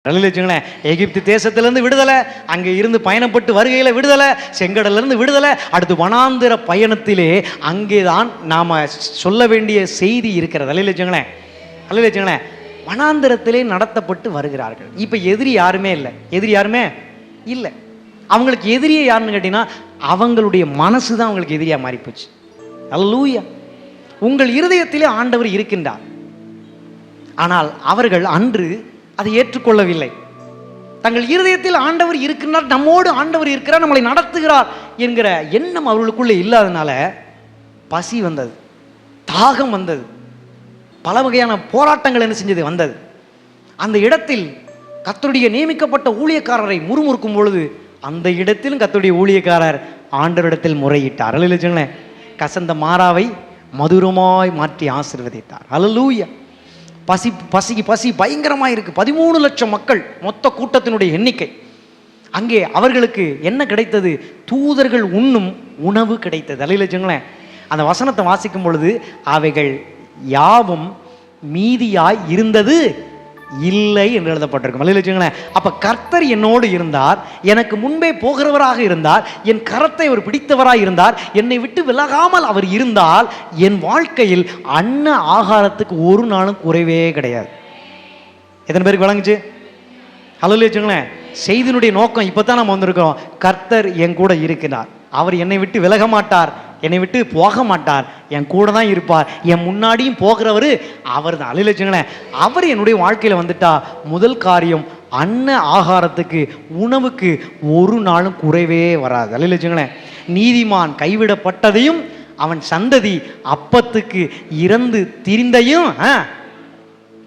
வச்சுங்களேன், எகிப்து தேசத்திலிருந்து விடுதலை, அங்கே இருந்து பயணப்பட்டு வருகையில் விடுதலை, செங்கடலிருந்து விடுதலை, அடுத்து வனாந்திர பயணத்திலே அங்கேதான் நாம் சொல்ல வேண்டிய செய்தி இருக்கிறது. வச்சுங்களேன், வனாந்திரத்திலே நடத்தப்பட்டு வருகிறார்கள். இப்போ எதிரி யாருமே இல்லை. எதிரி யாருமே இல்லை. அவங்களுக்கு எதிரியே யாருன்னு கேட்டீங்கன்னா அவங்களுடைய மனசு தான் அவங்களுக்கு எதிரியாக மாறிப்போச்சு. அல்லேலூயா. உங்கள் இருதயத்திலே ஆண்டவர் இருக்கின்றார். ஆனால் அவர்கள் அன்று அதை ஏற்றுக்கொள்ளவில்லை. தங்கள் இருதயத்தில் ஆண்டவர் இருக்கின்றார், நம்மோடு ஆண்டவர் இருக்கிறார், நம்மளை நடத்துகிறார் என்கிற எண்ணம் அவர்களுக்குள்ளே இல்லாதனால பசி வந்தது, தாகம் வந்தது, பல வகையான போராட்டங்கள் என்ன செஞ்சது வந்தது. அந்த இடத்தில் கர்த்தருடைய நியமிக்கப்பட்ட ஊழியக்காரரை முறுமுறுக்கும் பொழுது அந்த இடத்திலும் கர்த்தருடைய ஊழியக்காரர் ஆண்டவரிடத்தில் முறையிட்டார். அல்லேலூயா. கசந்த மாறாவை மதுரமாய் மாற்றி ஆசீர்வதித்தார். அல்லேலூயா. பசி பயங்கரமாக இருக்குது. 13 லட்சம் மக்கள் மொத்த கூட்டத்தினுடைய எண்ணிக்கை. அங்கே அவர்களுக்கு என்ன கிடைத்தது? தூதர்கள் உண்ணும் உணவு கிடைத்தது. அல்லேலூயா. அந்த வசனத்தை வாசிக்கும் பொழுது அவைகள் யாவும் மீதியாய் இருந்தது இல்லை என்று எழுதப்பட்டிருக்கும். அல்லேலூயா. அப்ப கர்த்தர் என்னோடு இருந்தார், எனக்கு முன்பே போகிறவராக இருந்தார், என் கரத்தை அவர் பிடித்தவராக இருந்தார், என்னை விட்டு விலகாமல் அவர் இருந்தால் என் வாழ்க்கையில் அன்ன ஆகாரத்துக்கு ஒரு நாளும் குறைவே கிடையாது. எத்தனை பேருக்கு விளங்குச்சு? அல்லேலூயா. செய்தியினுடைய நோக்கம் இப்பதான் நம்ம வந்திருக்கிறோம். கர்த்தர் என் கூட இருக்கிறார், அவர் என்னை விட்டு விலக மாட்டார், என்னை விட்டு போக மாட்டார், என் கூட தான் இருப்பார், என் முன்னாடியும் போகிறவர் அவர் தான். அல்லேலூயா. அவர் என்னுடைய வாழ்க்கையில் வந்துட்டா முதல் காரியம் அன்ன ஆகாரத்துக்கு உணவுக்கு ஒரு நாளும் குறைவே வராது. அல்லேலூயா. நீதிமான் கைவிடப்பட்டதையும் அவன் சந்ததி அப்பத்துக்கு இறந்து திரிந்தையும்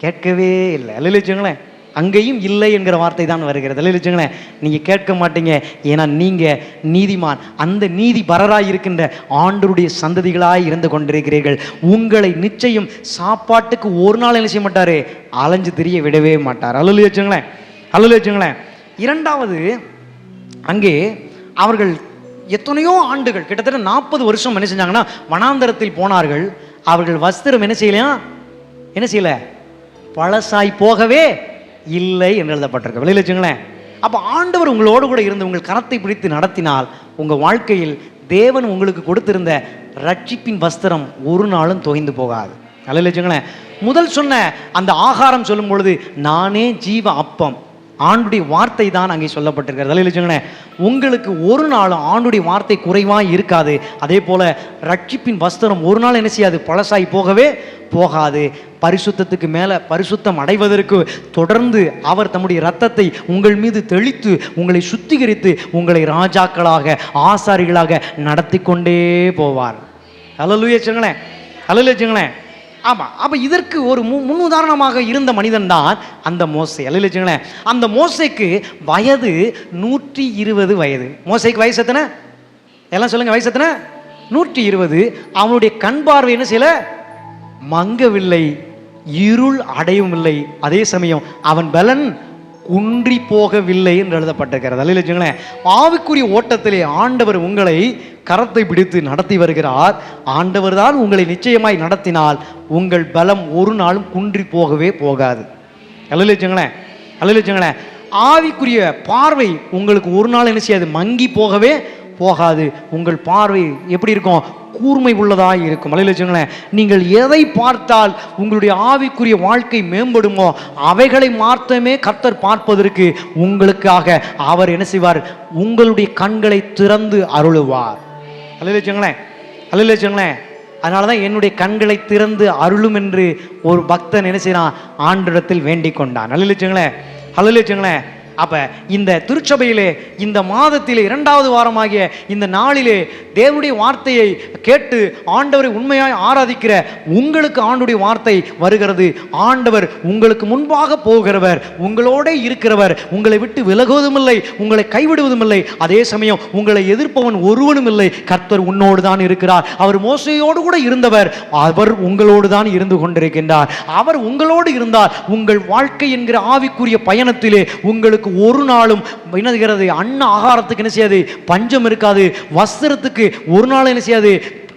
கேட்கவே இல்லை. அல்லேலூயா. அங்கேயும் இல்லை என்கிற வார்த்தை தான் வருகிறது. அல்லேலூயா. நீங்கள் கேட்க மாட்டீங்க, ஏன்னா நீங்கள் நீதிமான், அந்த நீதி பரராய் இருக்கின்ற ஆண்டவருடைய சந்ததிகளாய் இருந்து கொண்டிருக்கிறீர்கள். உங்களை நிச்சயம் சாப்பாட்டுக்கு ஒரு நாள் என்ன செய்ய மாட்டார், அலைஞ்சு திரிய விடவே மாட்டார். அல்லேலூயா. இரண்டாவது, அங்கே அவர்கள் எத்தனையோ ஆண்டுகள், கிட்டத்தட்ட 40 வருஷம் என்ன செஞ்சாங்கன்னா வனாந்தரத்தில் போனார்கள். அவர்கள் வஸ்திரம் என்ன செய்யல, பழசாய் போகவே இல்லை என்று எழுதப்பட்டிருக்கு. அல்லேலூயா. அப்போ ஆண்டவர் உங்களோடு கூட இருந்து உங்கள் கரத்தை பிடித்து நடத்தினால் உங்கள் வாழ்க்கையில் தேவன் உங்களுக்கு கொடுத்திருந்த ரட்சிப்பின் வஸ்திரம் ஒரு நாளும் தோய்ந்து போகாது. அல்லேலூயா. முதல் சொன்ன அந்த ஆகாரம் சொல்லும் பொழுது நானே ஜீவ அப்பம், ஆண்டுடைய வார்த்தை தான் அங்கே சொல்லப்பட்டிருக்கிறது. அல்லேலூயா. உங்களுக்கு ஒரு நாளும் ஆண்டுடைய வார்த்தை குறைவாக இருக்காது. அதே போல ரட்சிப்பின் வஸ்திரம் ஒரு நாள் என்ன செய்யாது, பழசாய் போகவே போகாது. பரிசுத்தத்துக்கு மேலே பரிசுத்தம் அடைவதற்கு தொடர்ந்து அவர் தம்முடைய இரத்தத்தை உங்கள் மீது தெளித்து உங்களை சுத்திகரித்து உங்களை ராஜாக்களாக ஆசாரிகளாக நடத்தி கொண்டே போவார். அல்லேலூயா. ஆமாம். அப்போ இதற்கு ஒரு முன்னுதாரணமாக இருந்த மனிதன் தான் அந்த மோசே. அல்லேலூயா. அந்த மோசேக்கு வயது 120 வயது. மோசேக்கு வயசு எத்தனை? எல்லாம் சொல்லுங்க, வயசு எத்தனை? 120. அவனுடைய கண் பார்வை என்ன செய்யல, மங்கவில்லை, இருள் அடையவும் இல்லை. அதே சமயம் அவன் பலன் குன்றி போகவில்லை என்று எழுதப்பட்டிருக்கிறது. அல்லேலூயா. ஆவிக்குரிய ஓட்டத்திலே ஆண்டவர் உங்களை கரத்தை பிடித்து நடத்தி வருகிறார். ஆண்டவர் தான் உங்களை நிச்சயமாய் நடத்தினால் உங்கள் பலம் ஒரு நாளும் குன்றி போகவே போகாது. அல்லேலூயா. ஆவிக்குரிய பார்வை உங்களுக்கு ஒரு நாள் என்ன செய்யாது, மங்கி போகவே போகாது. உங்கள் பார்வை எப்படி இருக்கும், கூர்மை உள்ளதாக இருக்கும். அல்லேலூயா. நீங்கள் எதை பார்த்தால் உங்களுடைய ஆவிக்குரிய வாழ்க்கை மேம்படுமோ அவைகளை மாற்றமே கர்த்தர் பார்ப்பதற்கு உங்களுக்காக அவர் என்ன செய்வார், உங்களுடைய கண்களை திறந்து அருளுவார். அல்லேலூயா. அதனால தான் என்னுடைய கண்களை திறந்து அருளும் என்று ஒரு பக்தன் என்ன செய்யறான், ஆண்டவரிடத்தில் வேண்டிக் கொண்டான். அல்லேலூயா. அப்ப இந்த திருச்சபையிலே இந்த மாதத்திலே 2வது வாரமாகிய இந்த நாளிலே தேவனுடைய வார்த்தையை கேட்டு ஆண்டவரை உண்மையாய் ஆராதிக்கிற உங்களுக்கு ஆண்டவருடைய வார்த்தை வருகிறது. ஆண்டவர் உங்களுக்கு முன்பாக போகிறவர், உங்களோட இருக்கிறவர், உங்களை விட்டு விலகுவதும் இல்லை, உங்களை கைவிடுவதும் இல்லை. அதே சமயம் உங்களை எதிர்ப்பவன் ஒருவனும் இல்லை. கர்த்தர் உன்னோடு தான் இருக்கிறார். அவர் மோசேயோடு கூட இருந்தவர், அவர் உங்களோடு தான் இருந்து கொண்டிருக்கின்றார். அவர் உங்களோடு இருந்தால் உங்கள் வாழ்க்கை என்கிற ஆவிக்குரிய பயணத்திலே உங்களுக்கு ஒரு நாளும் என்னது, அன்ன ஆகாரத்துக்கு என்ன செய்யாது, பஞ்சம் இருக்காது. வஸ்திரத்துக்கு ஒரு நாள் என்ன செய்யாது,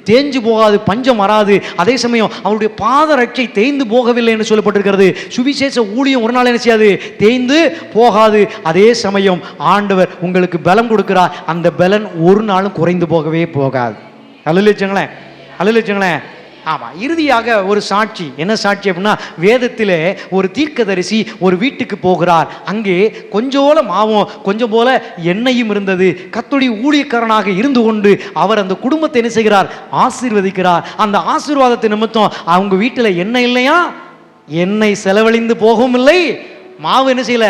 தேஞ்சு போகாது, பஞ்சம் வராது. அதே சமயம் அவருடைய பாதரட்சை தேய்ந்து போகவில்லை என்று சொல்லப்பட்டிருக்கிறது. சுவிசேஷ ஊழியம் ஒரு நாள் என்ன செய்யாது, தேய்ந்து போகாது. அதே சமயம் ஆண்டவர் உங்களுக்கு பலம் கொடுக்கிறார், அந்த பலன் ஒரு நாளும் குறைந்து போகவே போகாது. அல்லேலூயா, அல்லேலூயா. ஆமாம். இறுதியாக ஒரு சாட்சி. என்ன சாட்சி அப்படின்னா, வேதத்தில் ஒரு தீர்க்கதரிசி ஒரு வீட்டுக்கு போகிறார். அங்கே கொஞ்சம் போல மாவும் கொஞ்சம் போல எண்ணெயும் இருந்தது. கர்த்தருடைய ஊழியக்காரனாக இருந்து கொண்டு அவர் அந்த குடும்பத்தை என்ன செய்கிறார், ஆசீர்வதிக்கிறார். அந்த ஆசீர்வாதத்தை நிமித்தம் அவங்க வீட்டில் எண்ணெய் இல்லையா, எண்ணெய் செலவழிந்து போகவும் இல்லை, மாவு என்ன செய்யல,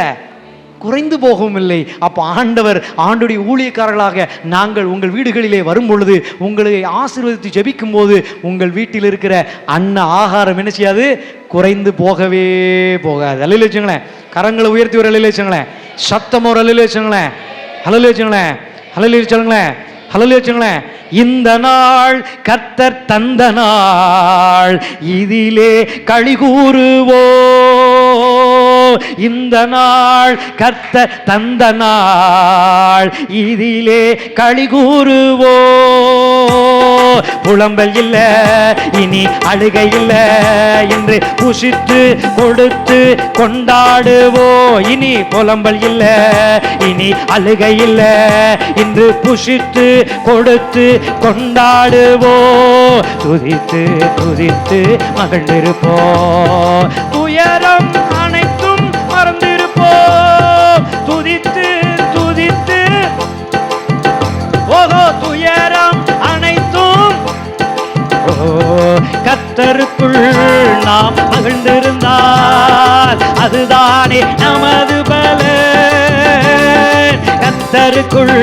குறைந்து போகவும் இல்லை. அப்போ ஆண்டவர் ஆண்டுடைய ஊழியக்காரர்களாக நாங்கள் உங்கள் வீடுகளிலே வரும் பொழுது, உங்களை ஆசீர்வதித்து ஜெபிக்கும் போது, உங்கள் வீட்டில் இருக்கிற அன்ன ஆகாரம் என்ன செய்யாது, குறைந்து போகவே போகாது. அல்லேலூயா வச்சுங்களேன். கரங்களை உயர்த்தி ஒரு அல்லேலூயா வச்சுங்களேன். சத்தம் ஒரு அல்லேலூயா வச்சுங்களேன். அல்லேலூயா வச்சுங்களேன். அல்லேலூயா வச்சுங்களேன். அல்லேலூயா வச்சுங்களேன். இந்த நாள் கர்த்தர் தந்த நாள், இதிலே களி கூறுவோ. இந்த நாள் கர்த்தர் தந்த நாள், இதிலே களி கூறுவோ. புலம்பல் இல்ல, இனி அழுகை இல்ல, என்று புசித்து கொடுத்து கொண்டாடுவோ. இனி புலம்பல் இல்ல, இனி அழுகை இல்ல, என்று புசித்து கொடுத்து கொண்டாடுவோ. துதித்து துதித்து மகிழ்ந்திருப்போ, துயரம் அனைத்தும் மறந்திருப்போ. துதித்து துதித்து, ஓஹோ, துயரம் அனைத்தும், கர்த்தருக்குள் நாம் மகிழ்ந்திருந்தால் அதுதானே நமது பலன். கர்த்தருக்குள்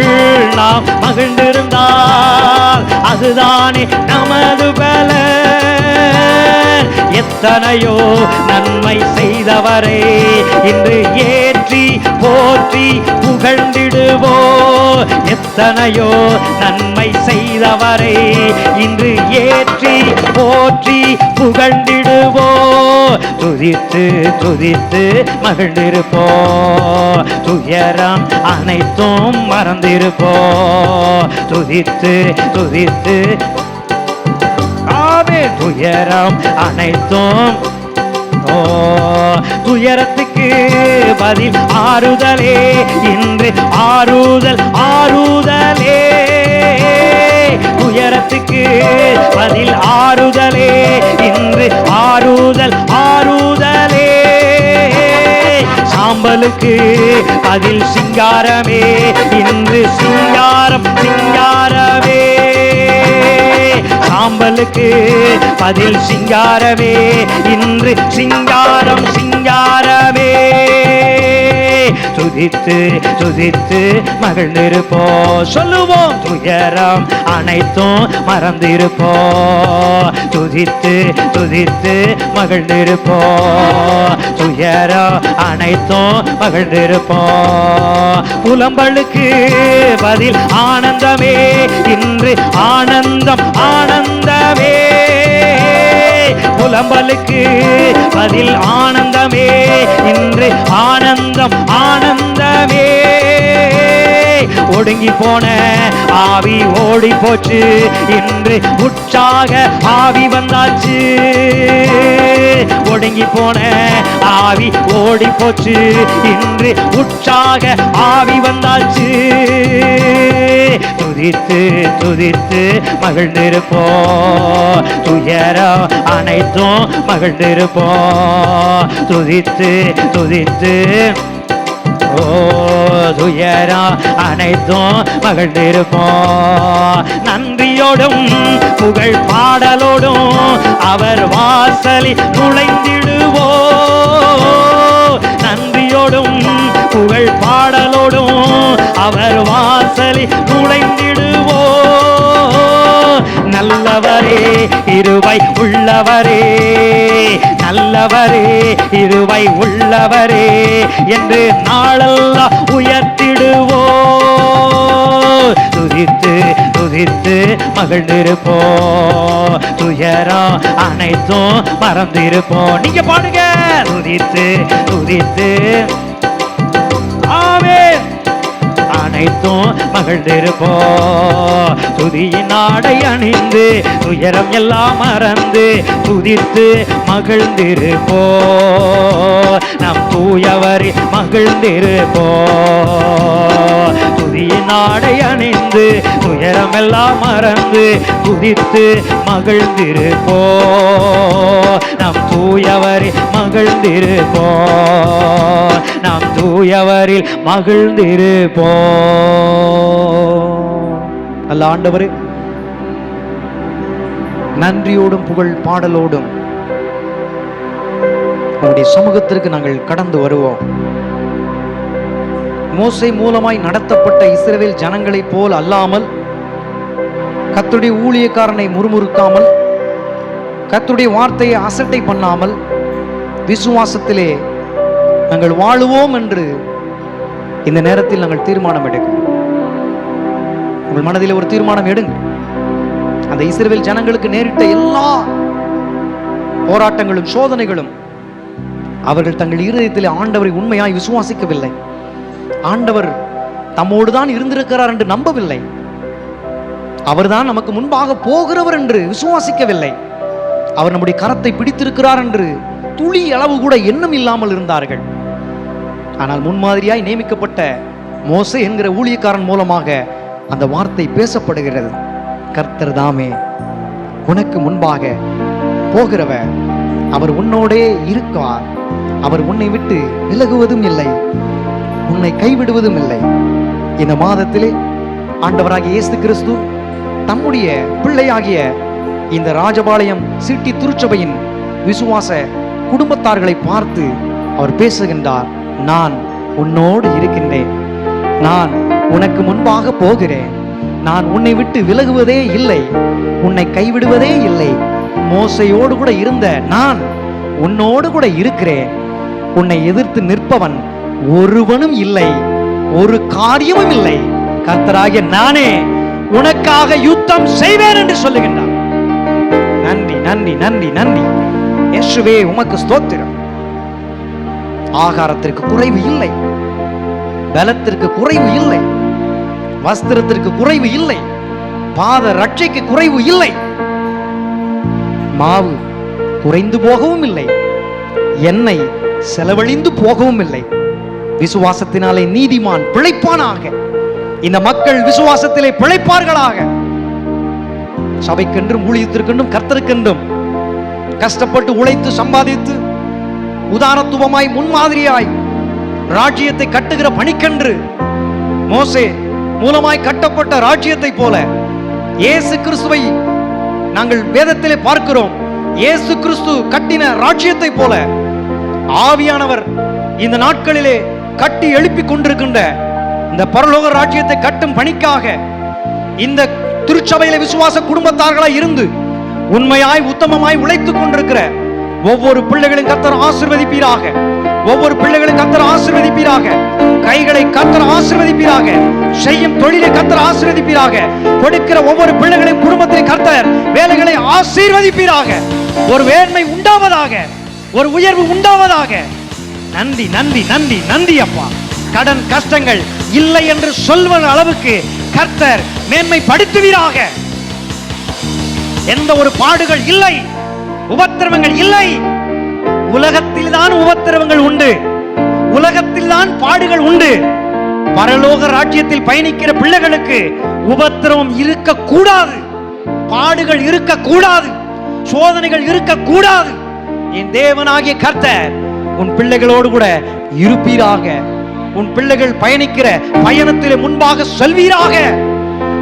நாம் மகிழ்ந்திருந்தால் அதுதானே நமது பலன். எத்தனையோ நன்மை செய்தவரை இன்று ஏற்றி போற்றி புகழ்ந்திடுவோ. எத்தனையோ நன்மை செய்தவரை இன்று ஏற்றி போற்றி புகழ்ந்திடுவோ. துதித்து துதித்து மகிழ்ந்திருப்போ, துயரம் அனைத்தும் மறந்திருப்போ. துதித்து துதித்து, ஆமே, துயரம் அனைத்தும். ஓ, துயரத்துக்கு பதில் ஆறுதலே, இன்று ஆறுதல் ஆறுதலே. துயரத்துக்கு பதில் ஆறுதலே, இன்று ஆறுதல் ஆறுதலே. சாம்பலுக்கு பதில் சிங்காரமே, இன்று சிங்காரம் சிங்காரமே. சாம்பலுக்கு பதில் சிங்காரமே, இன்று சிங்காரம் சிங்காரமே. துதித்து துதித்து மகிழ்ந்திருப்போ. சொல்லுவோம், துயரம் அனைத்தும் மறந்திருப்போ. துதித்து துதித்து மகிழ்ந்திருப்போ, துயரம் அனைத்தும் மகிழ்ந்திருப்போ. புலம்பலுக்கு பதில் ஆனந்தமே, இன்று ஆனந்தம் ஆனந்தமே. புலம்பலுக்கு பதில் ஆனந்தமே, இன்று ஆனந்தம் ஆனந்தமே. ஒடுங்கி போன ஆவி ஓடி போச்சு, இன்று உற்சாக ஆவி வந்தாச்சு. ஒடுங்கி போன ஆவி ஓடி போச்சு, இன்று உற்சாக ஆவி வந்தாச்சு. துதித்து துதித்து மகிழ்ந்திருப்போ, துயரம் அனைத்தும் மகிழ்ந்திருப்போ. துதித்து துதித்து, ஓ, துயரம் அனைத்தும் மகிழ்ந்திருப்போம். நன்றியோடும் புகழ் பாடலோடும் அவர் வாசலில் நுழைந்திடுவோ. நன்றியோடும் புகழ் பாடலோடும் அவர் வாசலில் நுழைந்திடுவோ. நல்லவரே இருவை உள்ளவரே, நல்லவரே இருவை உள்ளவரே என்று நாளெல்லாம் உயர்த்திடுவோ. துதித்து துதித்து மகிழ்ந்திருப்போ, துயரம் அனைத்தும் மறந்திருப்போ. நீங்க பாடுங்க, துதித்து துதித்து, ஆமென், அனைத்தும் மகிழ்ந்திருப்போ. துதியின் ஆடை அணிந்து துயரம் எல்லாம் மறந்து துதித்து மகிழ்ந்திருப்போ. நம் தூயவர் மகிழ்ந்திருப்போ. துதியின் ஆடை அணிந்து துயரம் எல்லாம் மறந்து துதித்து மகிழ்ந்திருப்போ. நம் தூயவர் மகிழ்ந்திருப்போ. நாம் தூயவரில் மகிழ்ந்திருப்போ. நல்ல ஆண்டவரே, நன்றியோடும் புகழ் பாடலோடும் உங்களுடைய சமூகத்திற்கு நாங்கள் கடந்து வருவோம். மோசே மூலமாய் நடத்தப்பட்ட இஸ்ரவேல் ஜனங்களைப் போல் அல்லாமல், கர்த்தருடைய ஊழியக்காரனை முறுமுறுக்காமல், கர்த்தருடைய வார்த்தையை அசட்டை பண்ணாமல், விசுவாசத்திலே நாங்கள் வாழுவோம் என்று இந்த நேரத்தில் நாங்கள் தீர்மானம் எடுக்கிறோம். உங்கள் மனதில் ஒரு தீர்மானம் எடுங்க. அந்த இஸ்ரவேல் ஜனங்களுக்கு நேரிட்ட எல்லா போராட்டங்களும் சோதனைகளும் அவர்கள் தங்கள் இருதயத்தில் ஆண்டவரை உண்மையாய் விசுவாசிக்கவில்லை. ஆண்டவர் தம்மோடு தான் இருந்திருக்கிறார் என்று நம்பவில்லை. அவர்தான் நமக்கு முன்பாக போகிறவர் என்று விசுவாசிக்கவில்லை. அவர் நம்முடைய கரத்தை பிடித்திருக்கிறார் என்று துளி அளவு கூட எண்ணம் இல்லாமல் இருந்தார்கள். ஆனால் முன்மாதிரியாய் நியமிக்கப்பட்ட மோசே என்கிற ஊழியக்காரன் மூலமாக அந்த வார்த்தை பேசப்படுகிறது. கர்த்தர் தாமே உனக்கு முன்பாக போகிறவர், அவர் உன்னோடே இருக்கார். அவர் உன்னை விட்டு விலகுவதும் இல்லை, உன்னை கைவிடுவதும் இல்லை. இந்த மாதத்திலே ஆண்டவராகிய இயேசு கிறிஸ்து தம்முடைய பிள்ளையாகிய இந்த ராஜபாளையம் சிட்டி திருச்சபையின் விசுவாச குடும்பத்தார்களை பார்த்து அவர் பேசுகின்றார். நான் உன்னோடு இருக்கின்றேன், நான் உனக்கு முன்பாக போகிறேன், நான் உன்னை விட்டு விலகுவதே இல்லை, உன்னை கைவிடுவதே இல்லை. மோசையோடு கூட இருந்த நான் உன்னோடு கூட இருக்கிறேன். உன்னை எதிர்த்து நிற்பவன் ஒருவனும் இல்லை, ஒரு காரியமும் இல்லை. கர்த்தராகிய நானே உனக்காக யுத்தம் செய்வேன் என்று சொல்லுகின்றார். நன்றி நன்றி நன்றி நன்றி இயேசுவே, உமக்கு ஸ்தோத்திரம். ஆகாரத்திற்கு குறைவு இல்லை, பலத்திற்கு குறைவு இல்லை, வஸ்திரத்திற்கு குறைவு இல்லை, பாத ரட்சைக்கு குறைவு இல்லை, மாவு குறைந்து போகவும் இல்லை, எண்ணெய் செலவழிந்து போகவும் இல்லை. விசுவாசத்தினாலே நீதிமான் பிழைப்பானாக. இந்த மக்கள் விசுவாசத்திலே பிழைப்பார்களாக. சபைக்கென்றும் ஊழியத்திற்கென்றும் கர்த்தருக்கென்றும் கஷ்டப்பட்டு உழைத்து சம்பாதித்து உதாரணத்துவமாய் முன்மாதிரியாய் ராஜ்யத்தை கட்டுகிற பணிக்கென்று மோசே மூலமாய் கட்டப்பட்ட ராஜ்யத்தை போல இயேசு கிறிஸ்துவை நாங்கள் வேதத்திலே பார்க்கிறோம். இயேசு கிறிஸ்து கட்டின ராஜ்யத்தை போல ஆவியானவர் இந்த நாட்களிலே கட்டி எழுப்பி கொண்டிருக்கின்ற இந்த பரலோக ராஜ்யத்தை கட்டும் பணிக்காக இந்த திருச்சபையில விசுவாச குடும்பத்தார்களாய் இருந்து உண்மையாய் உத்தமமாய் உழைத்துக் கொண்டிருக்கிற ஒவ்வொரு பிள்ளைகளையும் கர்த்தர் ஆசீர்வதிப்பீராக. ஒவ்வொரு பிள்ளைகளையும் கர்த்தர் ஆசீர்வதிப்பீராக. கைகளை கர்த்தர் ஆசீர்வதிப்பீராக. செய்யும் தொழிலை கர்த்தர் ஆசீர்வதிப்பீராக. கொடுக்கிற ஒவ்வொரு பிள்ளைகளையும் குடும்பத்தில் கர்த்தர் வேலைகளை ஆசீர்வதிப்பீராக. ஒரு வேண்மை உண்டாவதாக, ஒரு உயர்வு உண்டாவதாக. நன்றி நன்றி நன்றி நன்றி அப்பா. கடன் கஷ்டங்கள் இல்லை என்று சொல்வது அளவுக்கு கர்த்தர் மேன்மைப்படுத்துவீராக. எந்த ஒரு பாடுகள் இல்லை, உபத்திரவங்கள் இல்லை. உலகத்தில் தான் உபத்திரவங்கள் உண்டு, உலகத்தில் தான் பாடுகள் உண்டு. பரலோக ராஜ்யத்தில் பயணிக்கிற பிள்ளைகளுக்கு உபத்திரவம் இருக்கக்கூடாது, பாடுகள் இருக்கக்கூடாது, சோதனைகள் இருக்கக்கூடாது. என் தேவனாகிய கர்த்தர் உன் பிள்ளைகளோடு கூட இருப்பீராக. உன் பிள்ளைகள் பயணிக்கிற பயணத்திலே முன்பாக செல்வீராக.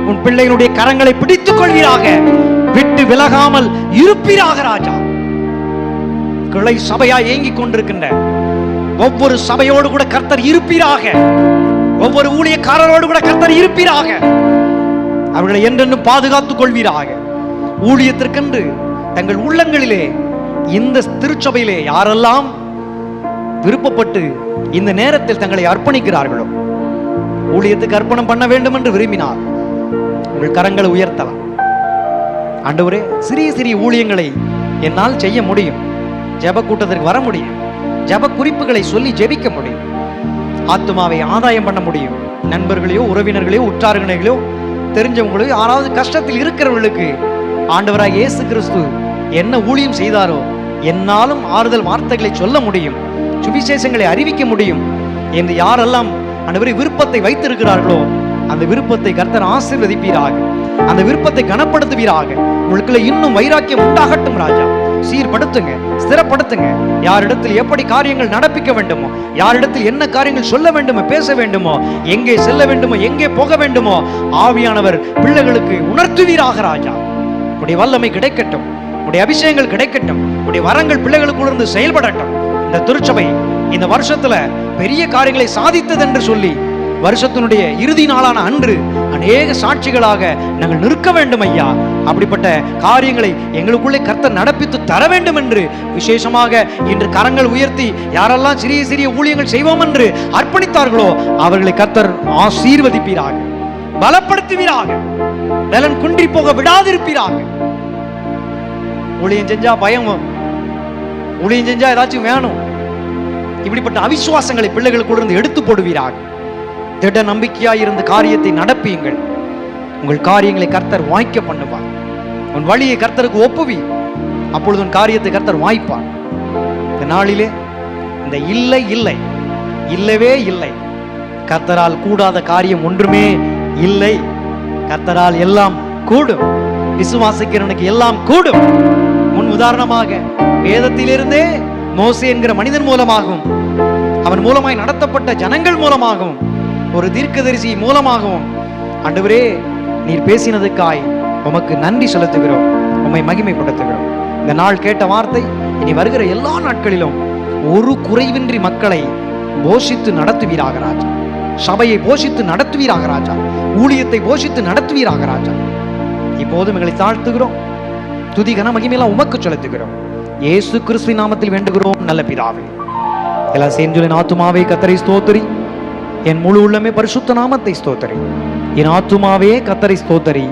உன் பிள்ளைகளுடைய கரங்களை பிடித்துக் கொள்வீராக. விட்டு விலகாமல் இருப்பீராக ராஜா. கிளை சபையா ஏங்கிக் கொண்டிருக்கின்ற ஒவ்வொரு சபையோடு கூட கர்த்தர் இருப்பீராக. ஒவ்வொரு ஊழியக்காரரோடு கூட கர்த்தர் இருப்பீராக. அவர்களை என்றென்றும் பாதுகாத்துக் கொள்வீராக. ஊழியத்திற்கென்று தங்கள் உள்ளங்களிலே இந்த திருச்சபையிலே யாரெல்லாம் விருப்பப்பட்டு இந்த நேரத்தில் தங்களை அர்ப்பணிக்கிறார்களோ, ஊழியத்துக்கு அர்ப்பணம் பண்ண வேண்டும் என்று விரும்பினார் உங்கள் கரங்களை உயர்த்தலாம். ஆண்டவரே, சிறிய சிறிய ஊழியங்களை என்னால் செய்ய முடியும். ஜெப கூட்டத்திற்கு வர முடியும். ஜெப குறிப்புகளை சொல்லி ஜெபிக்க முடியும். ஆத்துமாவை ஆதாயம் பண்ண முடியும். நண்பர்களையோ, உறவினர்களையோ, உற்றார்களையோ, தெரிஞ்சவங்களோ, யாராவது கஷ்டத்தில் இருக்கிறவர்களுக்கு ஆண்டவராக இயேசு கிறிஸ்து என்ன ஊழியம் செய்தாரோ என்னாலும் ஆறுதல் வார்த்தைகளை சொல்ல முடியும், சுவிசேஷங்களை அறிவிக்க முடியும் என்று யாரெல்லாம் ஆண்டவரே விருப்பத்தை வைத்திருக்கிறார்களோ அந்த விருப்பத்தை கர்த்தர் ஆசீர்வதிப்பீராக, அந்த விருப்பத்தை கனப்படுத்துவீராக. உங்களுக்குள்ள இன்னும் வைராக்கியம் உண்டாகட்டும் ராஜா. சீர்படுத்துங்க, ஸ்திரப்படுத்துங்க. யாரிடத்தில் எப்படி காரியங்கள் நடப்பிக்க வேண்டுமோ, யாரிடத்தில் என்ன காரியங்கள் சொல்ல வேண்டுமோ, பேச வேண்டுமோ, எங்கே செல்ல வேண்டுமோ, எங்கே போக வேண்டுமோ, ஆவியானவர் பிள்ளைகளுக்கு உணர்த்துவீராக ராஜா. உடைய வல்லமை கிடைக்கட்டும், உடைய அபிஷேகங்கள் கிடைக்கட்டும், உடைய வரங்கள் பிள்ளைகளுக்குள்ளிருந்து செயல்படட்டும். இந்த திருச்சபை இந்த வருஷத்துல பெரிய காரியங்களை சாதித்தது என்று சொல்லி வருஷத்தினுடைய இறுதி நாளான அன்று அநேக சாட்சிகளாக நாங்கள் நிற்க வேண்டும் ஐயா. அப்படிப்பட்ட காரியங்களை எங்களுக்குள்ளே கர்த்தர் நடப்பித்து தர வேண்டும் என்று விசேஷமாக இன்று கரங்கள் உயர்த்தி யாரெல்லாம் சிறிய சிறிய ஊழியங்கள் செய்வோம் என்று அர்ப்பணித்தார்களோ அவர்களை கர்த்தர் ஆசீர்வதிப்பீராக, பலப்படுத்துவீராக, பலன் குன்றி போக விடாதிருப்பீராக. ஊழியம் செஞ்சா பயம், ஊழியம் செஞ்சா ஏதாச்சும் வேணும், இப்படிப்பட்ட அவிசுவாசங்களை பிள்ளைகளுக்குள்ள எடுத்து போடுவீராக. திட நம்பிக்கையாய் இருந்த காரியத்தை நடப்பியுங்கள். உங்கள் காரியங்களை கர்த்தர் வாய்க்க பண்ணுவார். உன் வழியை கர்த்தருக்கு ஒப்புவி, அப்பொழுது உன் காரியத்தை கர்த்தர் வாய்ப்பார். இந்த நாளிலே இந்த இல்லை இல்லை இல்லவே இல்லை, கர்த்தரால் கூடாத காரியம் ஒன்றுமே இல்லை. கர்த்தரால் எல்லாம் கூடும், விசுவாசிக்கிறவனுக்கு எல்லாம் கூடும். முன் உதாரணமாக வேதத்திலிருந்தே மோசே என்கிற மனிதன் மூலமாகவும், அவன் மூலமாய் நடத்தப்பட்ட ஜனங்கள் மூலமாகவும், ஒரு தீர்க்கதரிசி மூலமாகவும் ஆண்டவரே நீர் பேசினதுக்காய் உமக்கு நன்றி செலுத்துகிறோம், உம்மை மகிமைப்படுத்துகிறோம். இந்த நாள் கேட்ட வார்த்தை இனி வருகிற எல்லா நாட்களிலும் ஒரு குறைவின்றி மக்களை போஷித்து நடத்துவீராக ராஜா. சபையை போஷித்து நடத்துவீராக ராஜா. ஊழியத்தை போஷித்து நடத்துவீராக ராஜா. இப்போதும் எங்களை தாழ்த்துகிறோம், துதி கன மகிமையெல்லாம் உமக்கு செலுத்துகிறோம். இயேசு கிறிஸ்துவின் நாமத்தில் வேண்டுகிறோம் நல்ல பிதாவே. எல்லாம் சேர்ந்து ஆத்துமாவே கர்த்தரை ஸ்தோத்திரி, என் முழு உள்ளமே பரிசுத்த நாமத்தை ஸ்தோத்திரி. என் ஆத்துமாவே கர்த்தரை ஸ்தோத்திரி,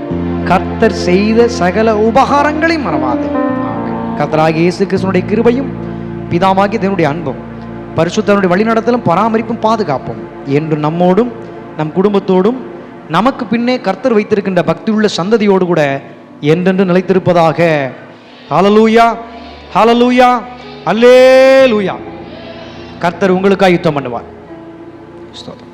கர்த்தர் செய்த சகல உபகாரங்களை மறவாதே. கர்த்தராகிய இயேசு கிறிஸ்துவினுடைய கிருபையும் பிதாவாகிய தேவனுடைய அன்பும் பரிசுத்தனுடைய வழிநடத்தலும் பராமரிப்பும் பாதுகாப்பும் என்று நம்மோடும் நம் குடும்பத்தோடும் நமக்கு பின்னே கர்த்தர் வைத்திருக்கின்ற பக்தியுள்ள சந்ததியோடு கூட என்றென்று நிலைத்திருப்பதாக. ஹல்லேலூயா, ஹல்லேலூயா, அல்லேலூயா. கர்த்தர் உங்களுக்காக யுத்தம் பண்ணுவார். ஸ்தோத்திரம்.